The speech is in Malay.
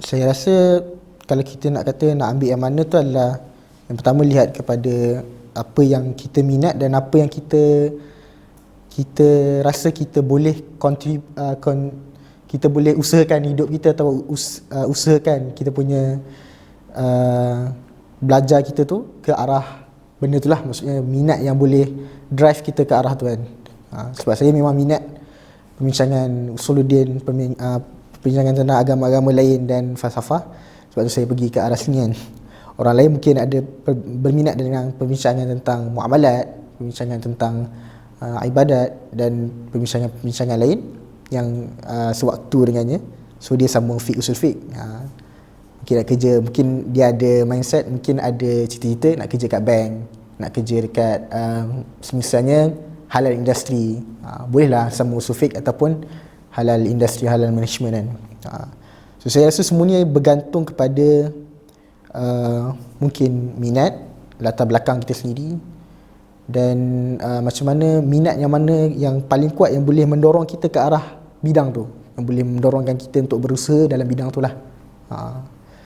Saya rasa kalau kita nak kata nak ambil yang mana tu adalah, yang pertama lihat kepada apa yang kita minat dan apa yang kita rasa kita boleh kita boleh usahakan hidup kita, atau usahakan kita punya belajar kita tu ke arah benda tu lah. Maksudnya minat yang boleh drive kita ke arah tu kan. Sebab saya memang minat perbincangan usuluddin, perbincangan tentang agama-agama lain dan falsafah. Sebab tu saya pergi ke arah sini kan. Orang lain mungkin ada berminat dengan perbincangan tentang muamalat, perbincangan tentang ibadat dan perbincangan lain yang sewaktu dengannya. So dia sambung fiqh, usul fiqh. Mungkin nak kerja, mungkin dia ada mindset, mungkin ada cita-cita nak kerja kat bank, nak kerja dekat semisalnya halal industri. Bolehlah sambung usul fiqh ataupun halal industri, halal management kan. So saya rasa semuanya bergantung kepada mungkin minat, latar belakang kita sendiri, dan macam mana minat yang mana yang paling kuat yang boleh mendorong kita ke arah bidang tu, yang boleh mendorongkan kita untuk berusaha dalam bidang tu lah.